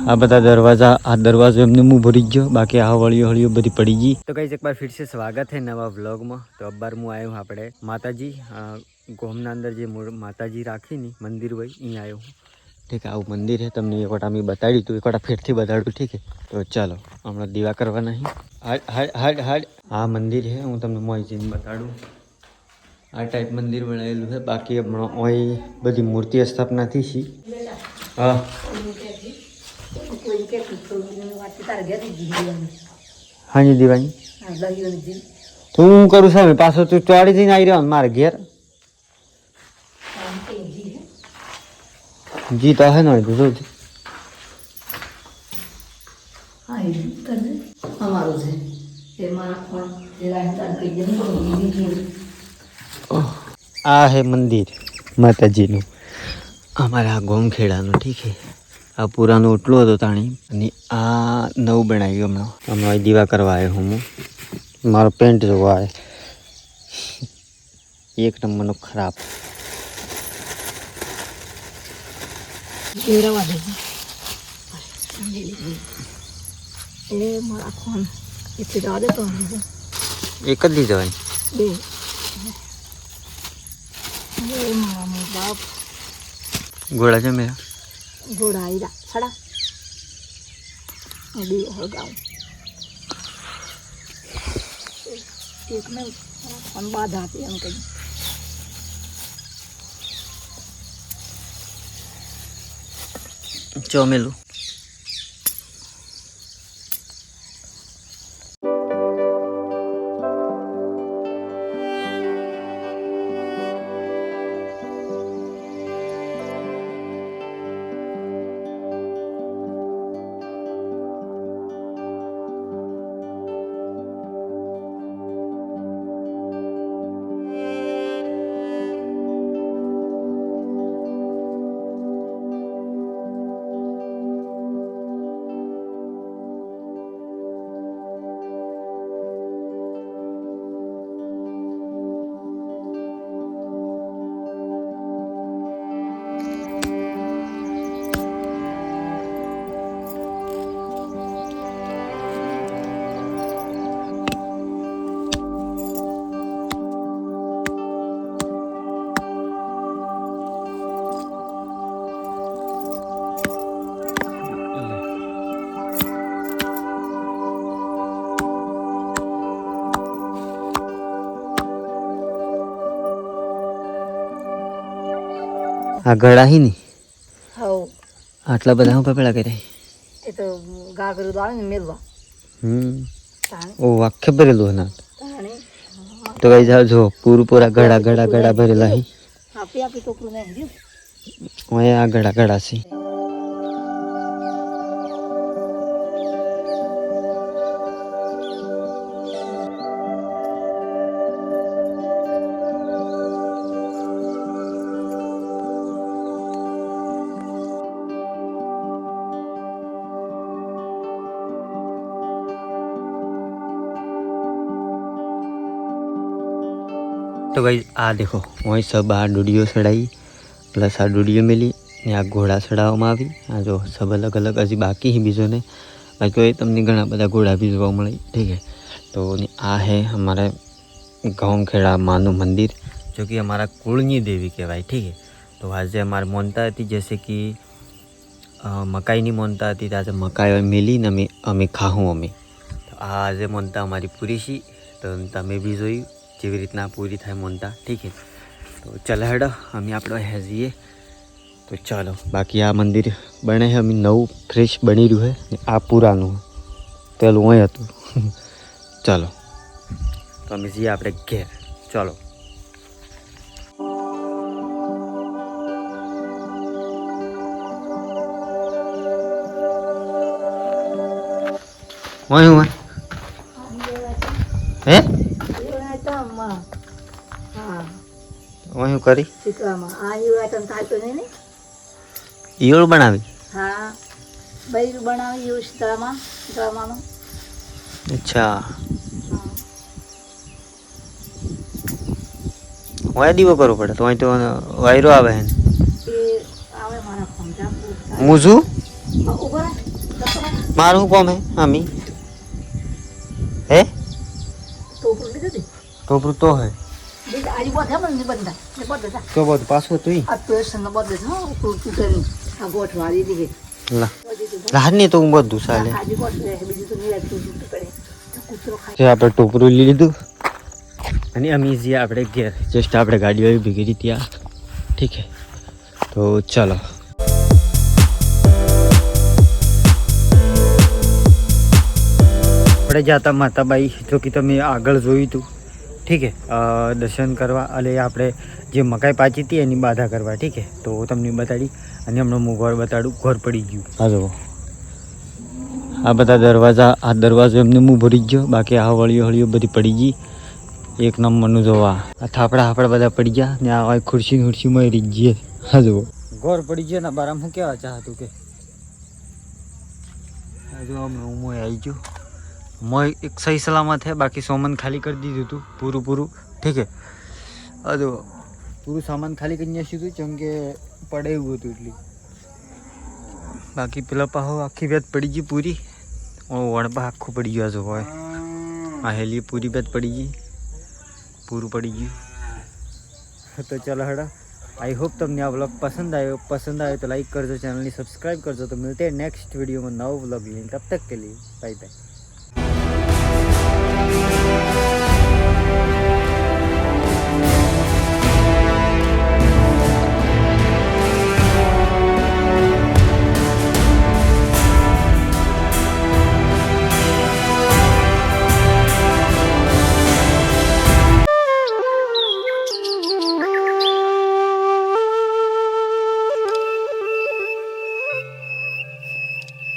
आ बता दरवाजा आ दरवाजो एमने मुँह भरी गयो बाकी आ हलियो हलियो बधी पड़ी गई। तो गाइस एक बार फिर से स्वागत है नवा व्लॉग में। तो अब बार हूँ आयो हूँ आपणे माताजी गोमना अंदर जे माताजी राखी नी मंदिर वही अहीं आयो हूँ। ठीक है, आવું मंदिर है तमने एक वटा मैं बताड़ी तो एक वटा फिर थी बताड़ू। ठीक है, तो चलो हमें दीवा करवाना है। हाड हाड हाड हाड आ मंदिर है हूँ तमने मोई जईने बताड़ू। आ टाइप मंदिर बनाएलू है बाकी ओई बधी मूर्ति स्थापना थी सी। हाँ हाँ जी दीवानी तू करू साहब पास तू चौड़ी दिन आई रहा मारे घेर जी तो है ना तो आ है मंदिर माताजी नु अमरा गोमखेड़ा नु। ठीक है, आ पुरानो ओटलो हतो ताणी अने आ नव बनाव्यो हमणो हमणां दीवा करवा आयो हूँ। मारो पेंट जो आए एक नंबर नो खराब एक दी जवाई घोड़ा जो मेरा घोड़ा आई खड़ा अभी हो गाँव एक में हम बाद आते हैं कहीं चौमेलू आ गड़ा ही नहीं आटला बधा हूँ पेपड़ा करे ये तो गागरू दाल में मिलवा ओ आखे भरेलू है ना तो भाई जाओ जो पूरा गड़ा गड़ा गड़ा भरेला है आपी आपी टोकरू में है वही आ गड़ा गड़ा सी तो भाई आ देखो वही सब आ डूडियो सड़ाई प्लस आ डूडियो मिली ने आ घोड़ा सड़ाववामां आवी। आ जो सब अलग अलग हजी बाकी ही बीजों ने बाकी तमने घणा बधा घोड़ा भी जोवा मळे। ठीक है, तो आ है हमारे गोमखेड़ा मानु मंदिर जो कि हमारा कुलनी देवी कहवाय। ठीक है, तो आज हमारे मोनता थी जैसे कि मकाई नहीं मोनता थी आज मकाई मिली ने अमे खाऊँ अमे तो आज मोनता अमारी पूरी सी तो तमे भी जोई जेवी रीतना पूरी थाय मोनता। ठीक है, तो चल हेडो अमी आपणो हेजीए तो चलो बाकी आ मंदिर बने है अमी नव फ्रेश बनी रह्यु है आ पुरानु पेलू वहीं हतुं चलो तो अमी जीए आपणे घेर चलो। वहीं हुआ है वहीं करी ईयोळ बनावी हाँ बैल बनावी यूज ड्रामा में अच्छा वही दीवो करવો પડે તો અહીં તો વાયરો આવે હે ये आवे मारा फोन जा मुझू ऊपर મારું શું કોમ હે આમી હે ટોપરું લીધું હતી. ટોપરું તો હે આજે બધે મને બંધા ને બધે જા. તો બધું પાછું તું આ પેશનનો બધે હા તું કરી આ ગોઠવાડી દીધી. લા રાહ નહીં તો હું બધું ચાલે આજે ગોઠવે બીજું તો નહીં તું કરે કૂતરો ખાય. જે આપણે ટોપરું લઈ લીધું અને અમે જે આપણે ઘેર જસ્ટ આપણે ગાડી આવી ભેગી હતી ત્યાં ઠીક હે તો ચાલો આપણે જતા માતાબાઈ જો કે તમે આગળ જોયું હતું ઠીક હે દર્શન કરવા એટલે આપણે જે મકાઈ પાછી હતી એની બાધા કરવા ઠીક હે તો તમને બતાડી અને હમણાં હું ઘર બતાડું ઘર પડી ગયું હા જો આ બધા દરવાજા આ દરવાજો એમને હું ભરી ગયો બાકી આ વળીઓ હળીઓ બધી પડી ગઈ એક નંબરનું જોવા આ થાપડા બધા પડી ગયા ને આ ખુરશી ખુરશીમાં રહી ગઈ હા જો ઘર પડી ગયો ને બારામાં હું કેવા ચાહતું કે જો હમણાં હું આવી ગયો મોય એક સહી સલામત है बाकी सामान खाली कर दी तू पूરું ठीक है अरे पूરું सामान खाली કરી નાખ્યું હતું કેમ કે પડે એવું હતું એટલે બાકી પેલા પાહો આખી બેત પડી ગઈ પૂરી વણપા આખું પડી ગયું જો હોય આ હેલી પૂરી બેત પડી ગઈ પૂરું પડી ગયું તો ચાલો હડા आई होप તમને આ વ્લોગ પસંદ આવ્યો તો લાઈક કરજો ચેનલની સબસ્ક્રાઈબ કરજો તો मिलते हैं नेक्स्ट वीडियो में नव व्लॉग लेंगे तब तक के लिए बाय बाय।